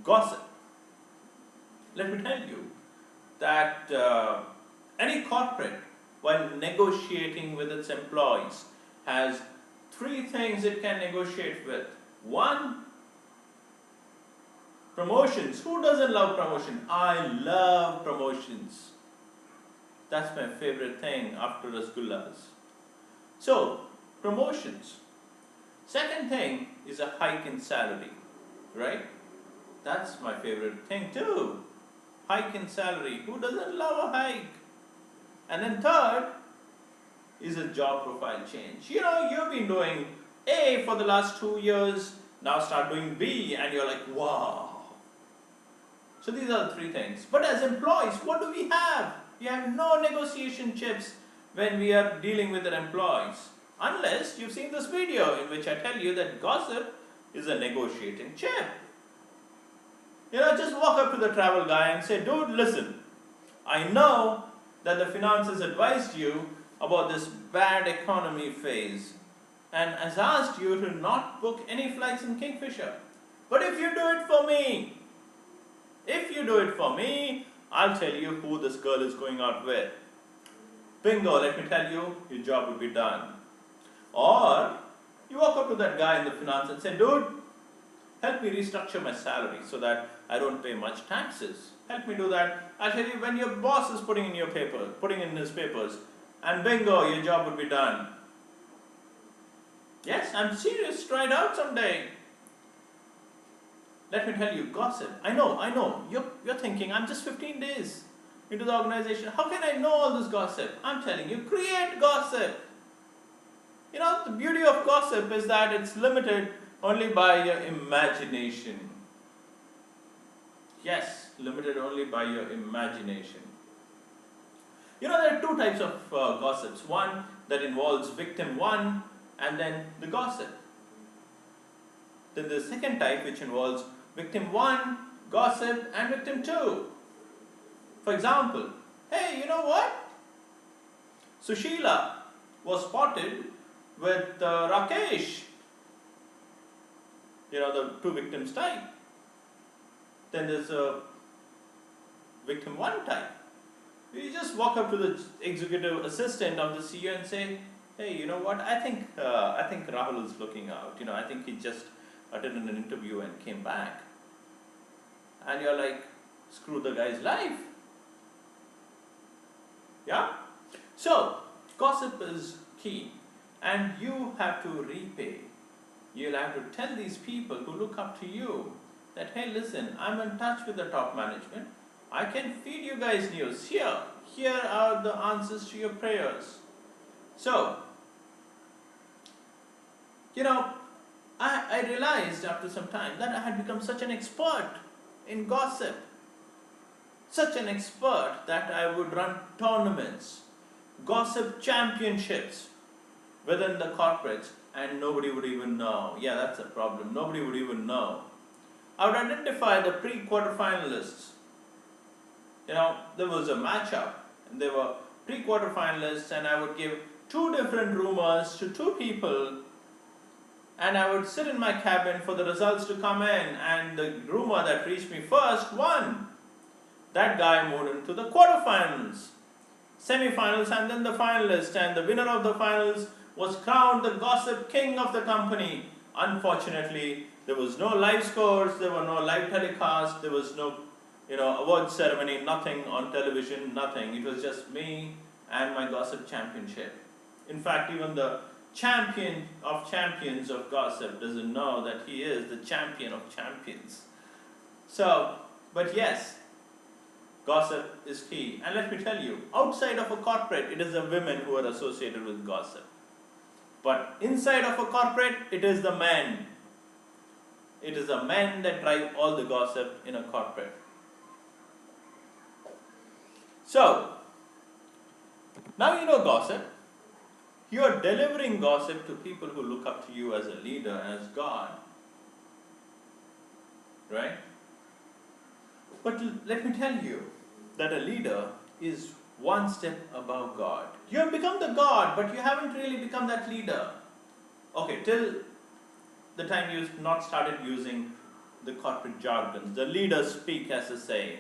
Gossip. Let me tell you that any corporate, while negotiating with its employees, has three things it can negotiate with. One, promotions. Who doesn't love promotion? I love promotions. That's my favorite thing after rasgullas. So, promotions. Second thing is a hike in salary, right? That's my favorite thing too. Hike in salary. Who doesn't love a hike? And then third is a job profile change. You know, you've been doing A for the last 2 years, now start doing B, and you're like, wow. So these are the three things. But as employees, what do we have? We have no negotiation chips when we are dealing with our employees. Unless you've seen this video in which I tell you that gossip is a negotiating chip. You know, just walk up to the travel guy and say, dude, listen, I know that the finances advised you about this bad economy phase and has asked you to not book any flights in Kingfisher. But if you do it for me, I'll tell you who this girl is going out with. Bingo, let me tell you, your job will be done. Or, you walk up to that guy in the finance and say, dude, help me restructure my salary so that I don't pay much taxes. Help me do that. I'll tell you when your boss is putting in his papers, and bingo, your job will be done. Yes, I'm serious, try it out someday. Let me tell you, gossip. I know, you're thinking, I'm just 15 days into the organization. How can I know all this gossip? I'm telling you, create gossip. You know, the beauty of gossip is that it's limited only by your imagination. Yes, limited only by your imagination. You know, there are two types of gossips. One that involves victim one and then the gossip. Then the second type which involves victim one, gossip and victim two. For example, hey, you know what? Sushila was spotted with Rakesh. You know, the two victims type. Then there's a victim one type. You just walk up to the executive assistant of the CEO and say, hey, you know what, I think Rahul is looking out. You know, I think he just attended an interview and came back. And you're like, screw the guy's life. Yeah? So, gossip is key. And you have to repay. You'll have to tell these people who look up to you that, hey, listen, I'm in touch with the top management. I can feed you guys news. Here are the answers to your prayers. So, you know, I realized after some time that I had become such an expert in gossip. Such an expert that I would run tournaments, gossip championships within the corporates, and nobody would even know. Yeah, that's a problem. Nobody would even know. I would identify the pre-quarterfinalists. You know, there was a matchup, and there were pre-quarterfinalists, and I would give two different rumors to two people, and I would sit in my cabin for the results to come in, and the rumor that reached me first won. That guy moved into the quarterfinals, semifinals, and then the finalists, and the winner of the finals was crowned the gossip king of the company. Unfortunately, there was no live scores, there were no live telecasts, there was no, award ceremony, nothing on television, nothing. It was just me and my gossip championship. In fact, even the champion of champions of gossip doesn't know that he is the champion of champions. So, but yes, gossip is key. And let me tell you, outside of a corporate, it is the women who are associated with gossip. But inside of a corporate, it is the men. It is the men that drive all the gossip in a corporate. So, now you know gossip. You are delivering gossip to people who look up to you as a leader, as God. Right? But let me tell you that a leader is one step above God. You have become the God, but you haven't really become that leader. Okay, till the time you've not started using the corporate jargons, the leaders speak as a saying.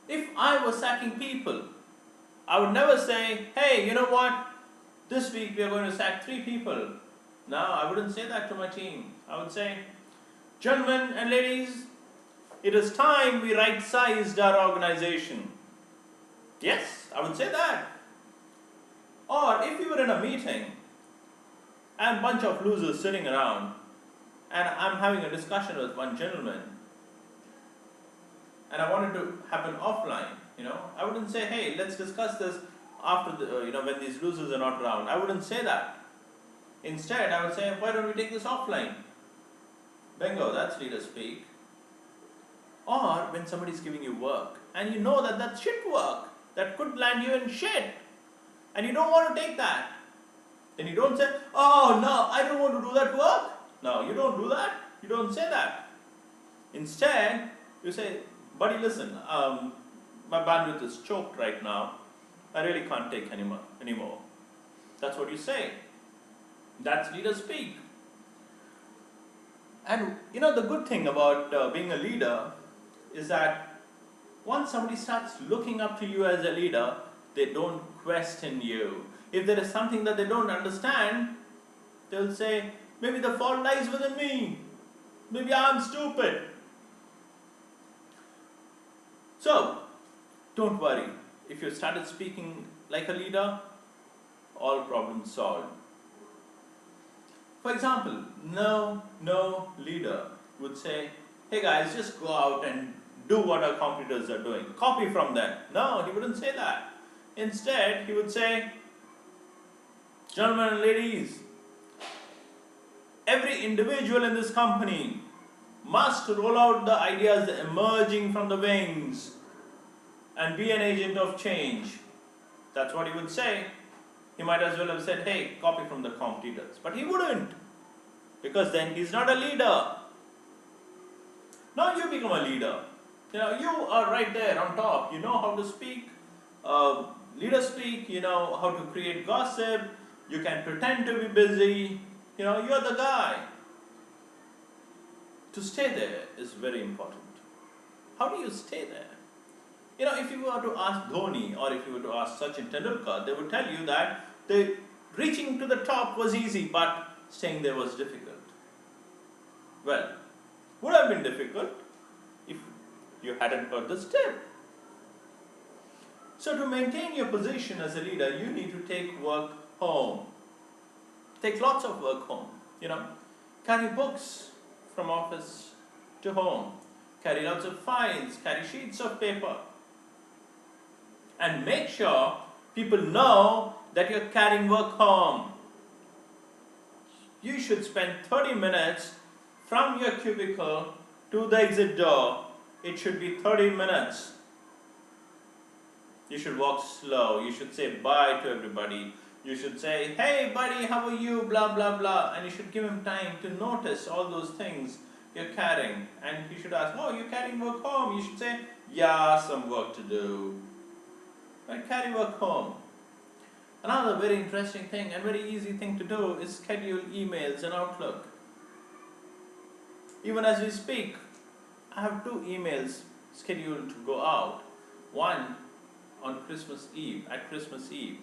If I was sacking people, I would never say, hey, you know what, this week we are going to sack 3 people. No, I wouldn't say that to my team. I would say, gentlemen and ladies, it is time we right-sized our organization. Yes, I would say that. Or if we were in a meeting and a bunch of losers sitting around and I'm having a discussion with one gentleman and I wanted to happen offline, I wouldn't say, hey, let's discuss this after when these losers are not around. I wouldn't say that. Instead, I would say, why don't we take this offline? Bingo, that's leader speak. Or when somebody's giving you work and you know that that's shit work that could land you in shit and you don't want to take that, then you don't say, oh no, I don't want to do that work. No, you don't do that. You don't say that. Instead, you say, buddy, listen, my bandwidth is choked right now. I really can't take anymore. That's what you say. That's leader speak. And the good thing about being a leader is that once somebody starts looking up to you as a leader, they don't question you. If there is something that they don't understand, they'll say, maybe the fault lies within me. Maybe I'm stupid. So, don't worry. If you started speaking like a leader, all problems solved. For example, no leader would say, hey guys, just go out and do what our competitors are doing. Copy from them. No, he wouldn't say that. Instead, he would say, gentlemen and ladies, every individual in this company must roll out the ideas emerging from the wings and be an agent of change. That's what he would say. He might as well have said, hey, copy from the competitors. But he wouldn't, because then he's not a leader. Now you become a leader. You are right there on top. You know how to speak, leader speak, you know how to create gossip, you can pretend to be busy, you're the guy. To stay there is very important. How do you stay there? If you were to ask Dhoni or if you were to ask Sachin Tendulkar, they would tell you that reaching to the top was easy, but staying there was difficult. Well, would have been difficult if you hadn't heard this tip. So to maintain your position as a leader, you need to take work home. Take lots of work home. Carry books from office to home. Carry lots of files, carry sheets of paper. And make sure people know that you're carrying work home. You should spend 30 minutes from your cubicle to the exit door. It should be 30 minutes. You should walk slow. You should say bye to everybody. You should say, hey buddy, how are you, blah, blah, blah. And you should give him time to notice all those things you're carrying. And you should ask, oh, you're carrying work home. You should say, yeah, some work to do. Right? Carry work home. Another very interesting thing and very easy thing to do is schedule emails in Outlook. Even as we speak, I have 2 emails scheduled to go out. One on Christmas Eve, at Christmas Eve,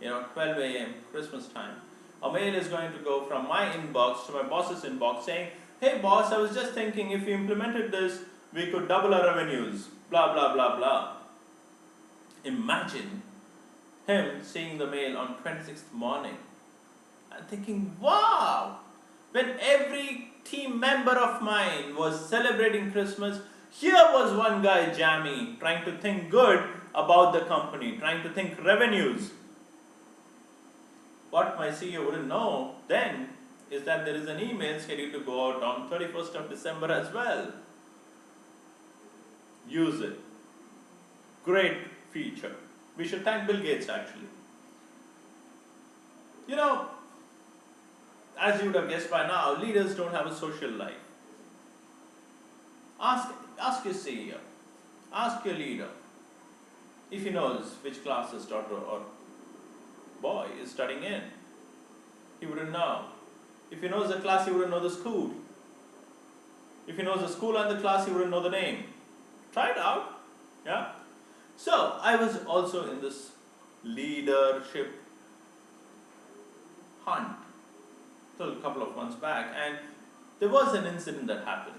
12 a.m. Christmas time. A mail is going to go from my inbox to my boss's inbox saying, hey boss, I was just thinking if we implemented this, we could double our revenues, blah, blah, blah, blah. Imagine him seeing the mail on 26th morning and thinking, wow, when every team member of mine was celebrating Christmas, here was one guy, Jammy, trying to think good about the company, trying to think revenues. What my CEO wouldn't know then is that there is an email scheduled to go out on 31st of December as well. Use it. Great feature. We should thank Bill Gates actually. As you would have guessed by now, leaders don't have a social life. Ask your CEO, ask your leader if he knows which class his daughter or boy is studying in. He wouldn't know. If he knows the class, he wouldn't know the school. If he knows the school and the class, he wouldn't know the name. Try it out. Yeah. So I was also in this leadership hunt till a couple of months back, and there was an incident that happened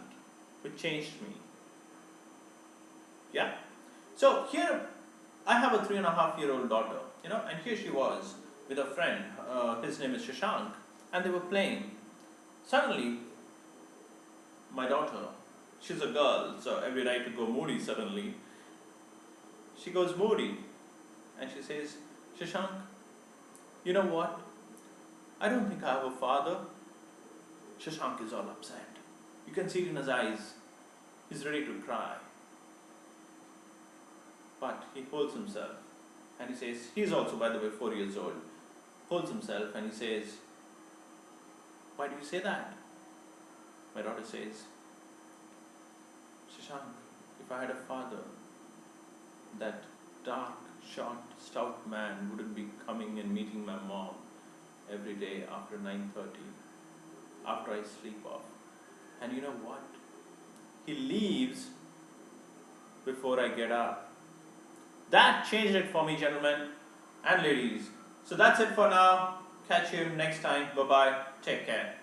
which changed me. Yeah. So here I have a 3.5-year-old daughter, and here she was with a friend. His name is Shashank, and they were playing. Suddenly, my daughter, she's a girl, so every night to go moody suddenly. She goes moody, and she says, Shashank, you know what? I don't think I have a father. Shashank is all upset. You can see it in his eyes. He's ready to cry. But he holds himself and he says, he's also, by the way, 4 years old, holds himself and he says, why do you say that? My daughter says, Shashank, if I had a father, that dark, short, stout man wouldn't be coming and meeting my mom every day after 9:30, after I sleep off. And you know what? He leaves before I get up. That changed it for me, gentlemen and ladies. So that's it for now. Catch you next time. Bye-bye. Take care.